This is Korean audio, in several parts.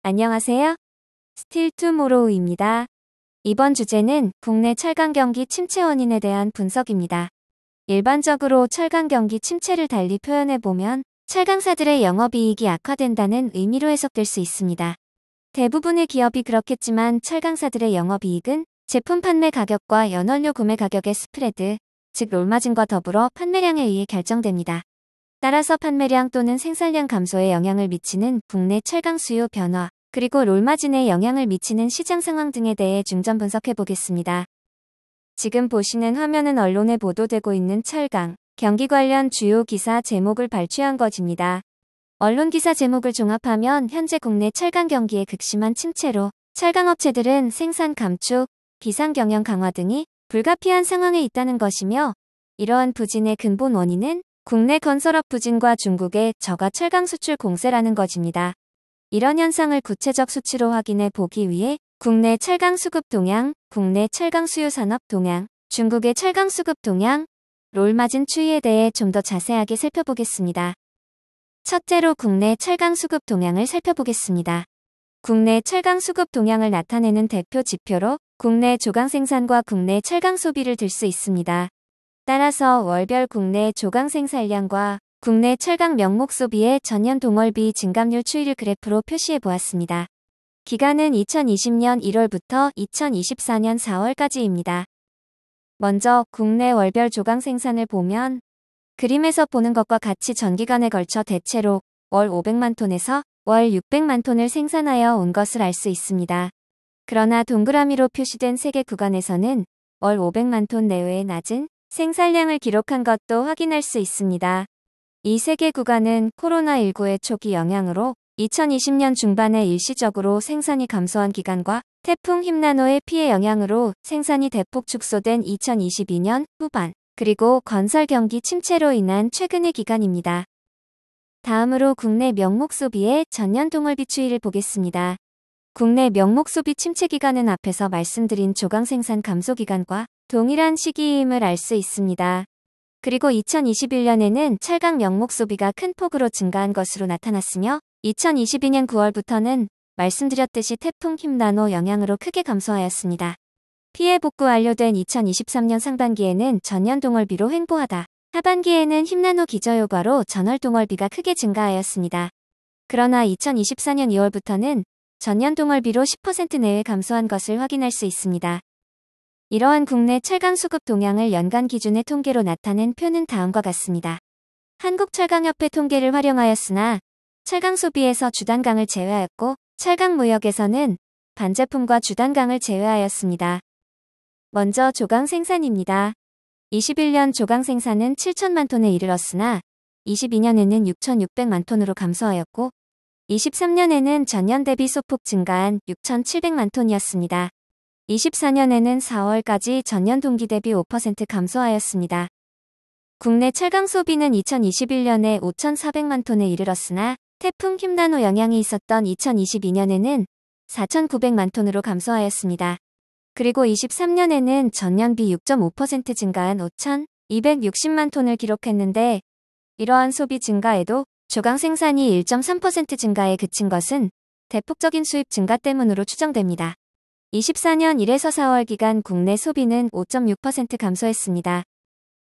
안녕하세요. 스틸투모로우입니다. 이번 주제는 국내 철강 경기 침체 원인에 대한 분석입니다. 일반적으로 철강 경기 침체를 달리 표현해보면 철강사들의 영업이익이 악화된다는 의미로 해석될 수 있습니다. 대부분의 기업이 그렇겠지만 철강사들의 영업이익은 제품 판매 가격과 연원료 구매 가격의 스프레드, 즉 롤마진과 더불어 판매량에 의해 결정됩니다. 따라서 판매량 또는 생산량 감소에 영향을 미치는 국내 철강 수요 변화, 그리고 롤마진에 영향을 미치는 시장 상황 등에 대해 중점 분석해 보겠습니다. 지금 보시는 화면은 언론에 보도되고 있는 철강 경기 관련 주요 기사 제목을 발췌한 것입니다. 언론 기사 제목을 종합하면 현재 국내 철강 경기의 극심한 침체로 철강업체들은 생산 감축, 비상 경영 강화 등이 불가피한 상황에 있다는 것이며, 이러한 부진의 근본 원인은 국내 건설업 부진과 중국의 저가 철강 수출 공세라는 것입니다. 이런 현상을 구체적 수치로 확인해 보기 위해 국내 철강 수급 동향, 국내 철강 수요 산업 동향, 중국의 철강 수급 동향, 롤마진 추이에 대해 좀 더 자세하게 살펴보겠습니다. 첫째로 국내 철강 수급 동향을 살펴보겠습니다. 국내 철강 수급 동향을 나타내는 대표 지표로 국내 조강 생산과 국내 철강 소비를 들 수 있습니다. 따라서 월별 국내 조강 생산량과 국내 철강 명목 소비의 전년 동월비 증감률 추이를 그래프로 표시해 보았습니다. 기간은 2020년 1월부터 2024년 4월까지입니다. 먼저 국내 월별 조강 생산을 보면 그림에서 보는 것과 같이 전기간에 걸쳐 대체로 월 500만 톤에서 월 600만 톤을 생산하여 온 것을 알 수 있습니다. 그러나 동그라미로 표시된 세 개 구간에서는 월 500만 톤 내외의 낮은 생산량을 기록한 것도 확인할 수 있습니다. 이 세 개 구간은 코로나19의 초기 영향으로 2020년 중반에 일시적으로 생산이 감소한 기간과 태풍 흰나노의 피해 영향으로 생산이 대폭 축소된 2022년 후반, 그리고 건설 경기 침체로 인한 최근의 기간입니다. 다음으로 국내 명목 소비의 전년 동월비 추이를 보겠습니다. 국내 명목 소비 침체 기간은 앞에서 말씀드린 조강 생산 감소 기간과 동일한 시기임을 알 수 있습니다. 그리고 2021년에는 철강 명목 소비가 큰 폭으로 증가한 것으로 나타났으며 2022년 9월부터는 말씀드렸듯이 태풍 흰나노 영향으로 크게 감소하였습니다. 피해 복구 완료된 2023년 상반기에는 전년 동월비로 횡보하다 하반기에는 흰나노 기저효과로 전월 동월비가 크게 증가하였습니다. 그러나 2024년 2월부터는 전년 동월비로 10% 내외 감소한 것을 확인할 수 있습니다. 이러한 국내 철강 수급 동향을 연간 기준의 통계로 나타낸 표는 다음과 같습니다. 한국철강협회 통계를 활용하였으나 철강 소비에서 주단강을 제외하였고 철강 무역에서는 반제품과 주단강을 제외하였습니다. 먼저 조강 생산입니다. 21년 조강 생산은 7천만 톤에 이르렀으나 22년에는 6,600만 톤으로 감소하였고 23년에는 전년 대비 소폭 증가한 6,700만 톤이었습니다. 24년에는 4월까지 전년 동기 대비 5% 감소하였습니다. 국내 철강 소비는 2021년에 5,400만 톤에 이르렀으나 태풍 흰나노 영향이 있었던 2022년에는 4,900만 톤으로 감소하였습니다. 그리고 23년에는 전년비 6.5% 증가한 5,260만 톤을 기록했는데, 이러한 소비 증가에도 조강 생산이 1.3% 증가에 그친 것은 대폭적인 수입 증가 때문으로 추정됩니다. 24년 1에서 4월 기간 국내 소비는 5.6% 감소했습니다.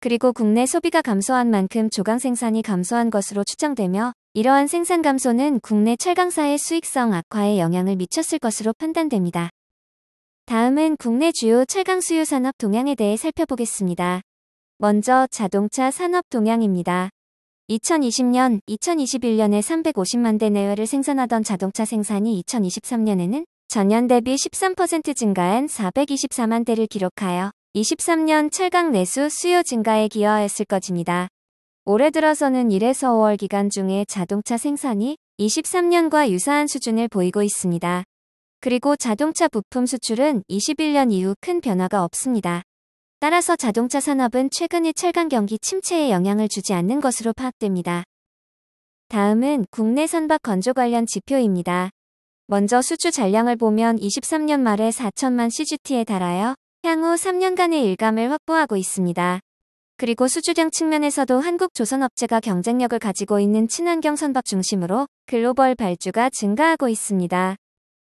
그리고 국내 소비가 감소한 만큼 조강 생산이 감소한 것으로 추정되며, 이러한 생산 감소는 국내 철강사의 수익성 악화에 영향을 미쳤을 것으로 판단됩니다. 다음은 국내 주요 철강 수요 산업 동향에 대해 살펴보겠습니다. 먼저 자동차 산업 동향입니다. 2020년, 2021년에 350만 대 내외를 생산하던 자동차 생산이 2023년에는 전년 대비 13% 증가한 424만 대를 기록하여 23년 철강 내수 수요 증가에 기여하였을 것입니다. 올해 들어서는 1에서 5월 기간 중에 자동차 생산이 23년과 유사한 수준을 보이고 있습니다. 그리고 자동차 부품 수출은 21년 이후 큰 변화가 없습니다. 따라서 자동차 산업은 최근의 철강 경기 침체에 영향을 주지 않는 것으로 파악됩니다. 다음은 국내 선박 건조 관련 지표입니다. 먼저 수주 잔량을 보면 23년 말에 4천만 CGT에 달하여 향후 3년간의 일감을 확보하고 있습니다. 그리고 수주량 측면에서도 한국 조선업체가 경쟁력을 가지고 있는 친환경 선박 중심으로 글로벌 발주가 증가하고 있습니다.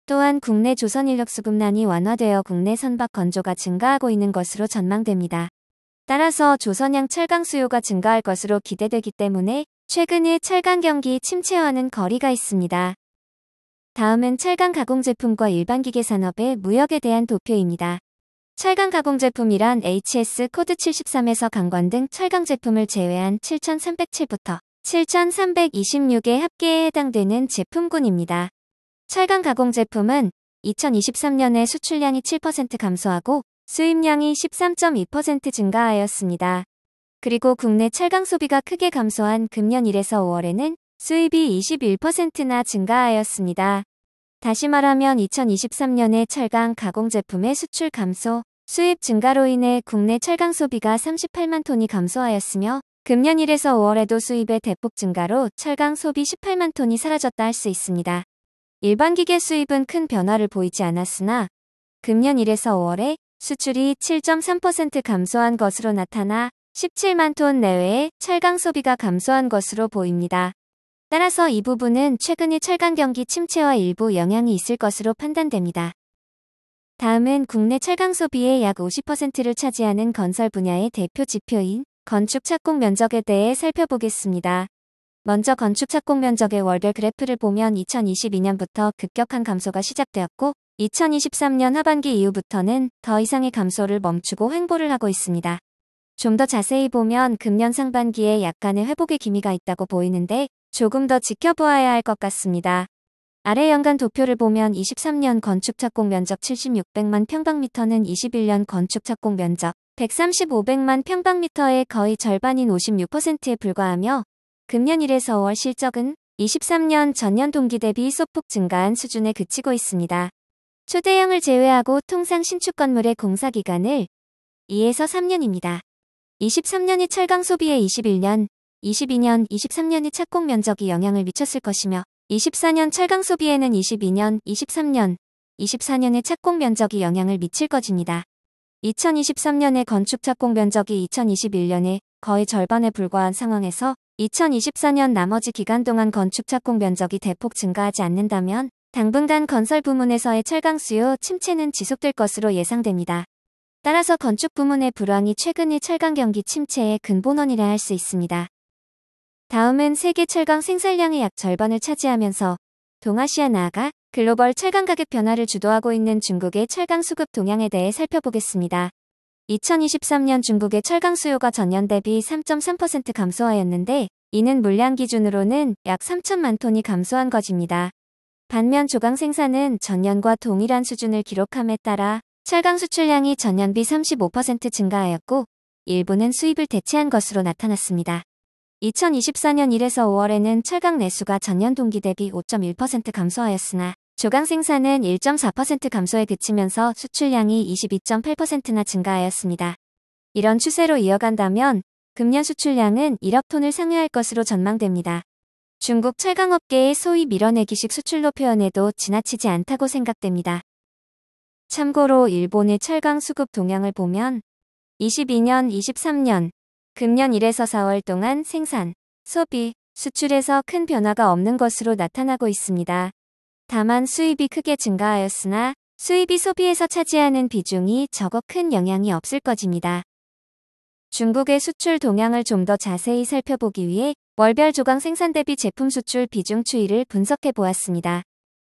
또한 국내 조선인력 수급난이 완화되어 국내 선박 건조가 증가하고 있는 것으로 전망됩니다. 따라서 조선양 철강 수요가 증가할 것으로 기대되기 때문에 최근의 철강 경기 침체와는 거리가 있습니다. 다음은 철강 가공 제품과 일반 기계 산업의 무역에 대한 도표입니다. 철강 가공 제품이란 HS 코드 73에서 강관 등 철강 제품을 제외한 7307부터 7326의 합계에 해당되는 제품군입니다. 철강 가공 제품은 2023년에 수출량이 7% 감소하고 수입량이 13.2% 증가하였습니다. 그리고 국내 철강 소비가 크게 감소한 금년 1에서 5월에는 수입이 21%나 증가하였습니다. 다시 말하면 2023년에 철강 가공 제품의 수출 감소, 수입 증가로 인해 국내 철강 소비가 38만 톤이 감소하였으며 금년 1에서 5월에도 수입의 대폭 증가로 철강 소비 18만 톤이 사라졌다 할 수 있습니다. 일반 기계 수입은 큰 변화를 보이지 않았으나 금년 1에서 5월에 수출이 7.3% 감소한 것으로 나타나 17만 톤 내외의 철강 소비가 감소한 것으로 보입니다. 따라서 이 부분은 최근의 철강 경기 침체와 일부 영향이 있을 것으로 판단됩니다. 다음은 국내 철강 소비의 약 50%를 차지하는 건설 분야의 대표 지표인 건축 착공 면적에 대해 살펴보겠습니다. 먼저 건축 착공 면적의 월별 그래프를 보면 2022년부터 급격한 감소가 시작되었고 2023년 하반기 이후부터는 더 이상의 감소를 멈추고 횡보를 하고 있습니다. 좀 더 자세히 보면 금년 상반기에 약간의 회복의 기미가 있다고 보이는데 조금 더 지켜보아야 할 것 같습니다. 아래 연간 도표를 보면 23년 건축 착공 면적 7600만 평방미터는 21년 건축 착공 면적 13500만 평방미터의 거의 절반인 56%에 불과하며 금년 1에서 5월 실적은 23년 전년 동기 대비 소폭 증가한 수준에 그치고 있습니다. 초대형을 제외하고 통상 신축 건물의 공사 기간을 2에서 3년입니다. 23년이 철강 소비에 21년, 22년, 23년이 착공 면적이 영향을 미쳤을 것이며 24년 철강 소비에는 22년, 23년, 24년의 착공 면적이 영향을 미칠 것입니다. 2023년의 건축 착공 면적이 2021년의 거의 절반에 불과한 상황에서 2024년 나머지 기간 동안 건축 착공 면적이 대폭 증가하지 않는다면 당분간 건설 부문에서의 철강 수요 침체는 지속될 것으로 예상됩니다. 따라서 건축 부문의 불황이 최근의 철강 경기 침체의 근본원이라 할 수 있습니다. 다음은 세계 철강 생산량의 약 절반을 차지하면서 동아시아 나아가 글로벌 철강 가격 변화를 주도하고 있는 중국의 철강 수급 동향에 대해 살펴보겠습니다. 2023년 중국의 철강 수요가 전년 대비 3.3% 감소하였는데 이는 물량 기준으로는 약 3천만 톤이 감소한 것입니다. 반면 조강 생산은 전년과 동일한 수준을 기록함에 따라 철강 수출량이 전년비 35% 증가하였고 일부는 수입을 대체한 것으로 나타났습니다. 2024년 1에서 5월에는 철강 내수가 전년 동기 대비 5.1% 감소하였으나 조강 생산은 1.4% 감소에 그치면서 수출량이 22.8%나 증가하였습니다. 이런 추세로 이어간다면 금년 수출량은 1억 톤을 상회할 것으로 전망됩니다. 중국 철강업계의 소위 밀어내기식 수출로 표현해도 지나치지 않다고 생각됩니다. 참고로 일본의 철강 수급 동향을 보면 22년, 23년, 금년 1에서 4월 동안 생산, 소비, 수출에서 큰 변화가 없는 것으로 나타나고 있습니다. 다만 수입이 크게 증가하였으나 수입이 소비에서 차지하는 비중이 적어 큰 영향이 없을 것입니다. 중국의 수출 동향을 좀 더 자세히 살펴보기 위해 월별 조강 생산 대비 제품 수출 비중 추이를 분석해 보았습니다.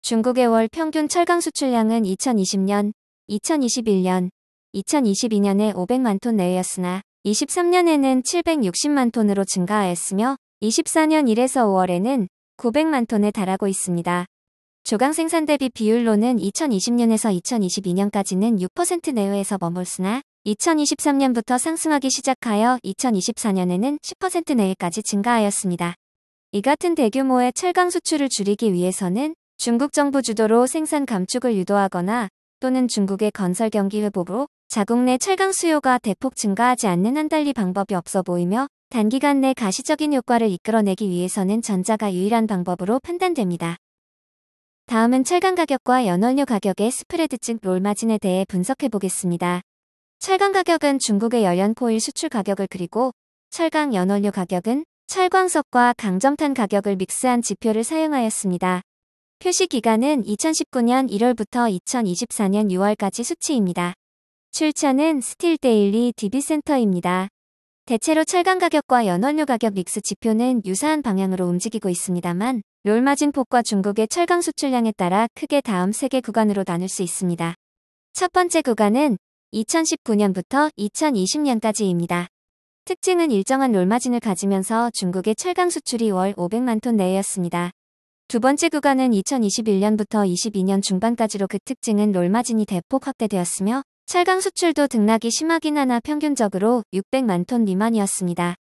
중국의 월 평균 철강 수출량은 2020년, 2021년, 2022년에 500만 톤 내외였으나 23년에는 760만 톤으로 증가하였으며 24년 1에서 5월에는 900만 톤에 달하고 있습니다. 조강 생산 대비 비율로는 2020년에서 2022년까지는 6% 내외에서 머물렀으나 2023년부터 상승하기 시작하여 2024년에는 10% 내외까지 증가하였습니다. 이 같은 대규모의 철강 수출을 줄이기 위해서는 중국 정부 주도로 생산 감축을 유도하거나 또는 중국의 건설 경기 회복으로 자국 내 철강 수요가 대폭 증가하지 않는 한 달리 방법이 없어 보이며 단기간 내 가시적인 효과를 이끌어내기 위해서는 전자가 유일한 방법으로 판단됩니다. 다음은 철강 가격과 연원료 가격의 스프레드 즉 롤마진에 대해 분석해 보겠습니다. 철강 가격은 중국의 열연코일 수출 가격을 그리고 철강 연원료 가격은 철광석과 강점탄 가격을 믹스한 지표를 사용하였습니다. 표시 기간은 2019년 1월부터 2024년 6월까지 수치입니다. 출처는 스틸데일리 DB센터입니다. 대체로 철강 가격과 연원료 가격 믹스 지표는 유사한 방향으로 움직이고 있습니다만 롤마진폭과 중국의 철강 수출량에 따라 크게 다음 3개 구간으로 나눌 수 있습니다. 첫 번째 구간은 2019년부터 2020년까지입니다. 특징은 일정한 롤마진을 가지면서 중국의 철강 수출이 월 500만 톤 내외였습니다. 두 번째 구간은 2021년부터 22년 중반까지로 그 특징은 롤마진이 대폭 확대되었으며 철강 수출도 등락이 심하긴 하나 평균적으로 600만 톤 미만이었습니다.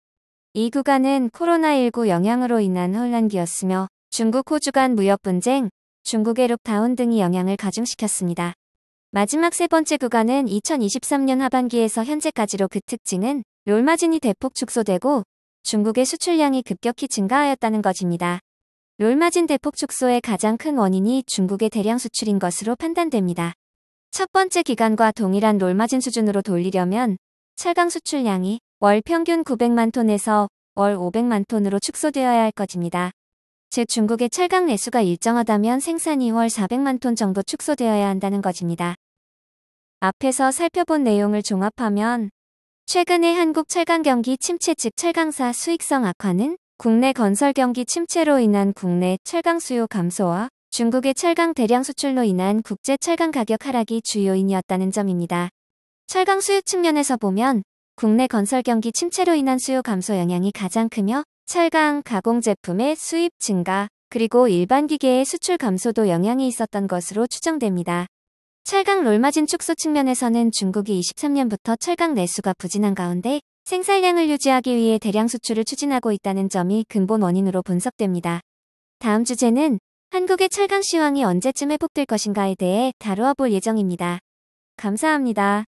이 구간은 코로나19 영향으로 인한 혼란기였으며 중국 호주 간 무역 분쟁, 중국의 록다운 등이 영향을 가중시켰습니다. 마지막 세 번째 구간은 2023년 하반기에서 현재까지로 그 특징은 롤마진이 대폭 축소되고 중국의 수출량이 급격히 증가하였다는 것입니다. 롤마진 대폭 축소의 가장 큰 원인이 중국의 대량 수출인 것으로 판단됩니다. 첫 번째 기간과 동일한 롤마진 수준으로 돌리려면 철강 수출량이 월 평균 900만 톤에서 월 500만 톤으로 축소되어야 할 것입니다. 즉 중국의 철강 내수가 일정하다면 생산이 월 400만 톤 정도 축소되어야 한다는 것입니다. 앞에서 살펴본 내용을 종합하면 최근의 한국 철강 경기 침체 즉 철강사 수익성 악화는 국내 건설 경기 침체로 인한 국내 철강 수요 감소와 중국의 철강 대량 수출로 인한 국제 철강 가격 하락이 주요인이었다는 점입니다. 철강 수요 측면에서 보면 국내 건설 경기 침체로 인한 수요 감소 영향이 가장 크며 철강 가공 제품의 수입 증가 그리고 일반 기계의 수출 감소도 영향이 있었던 것으로 추정됩니다. 철강 롤마진 축소 측면에서는 중국이 23년부터 철강 내수가 부진한 가운데 생산량을 유지하기 위해 대량 수출을 추진하고 있다는 점이 근본 원인으로 분석됩니다. 다음 주제는 한국의 철강 시황이 언제쯤 회복될 것인가에 대해 다루어 볼 예정입니다. 감사합니다.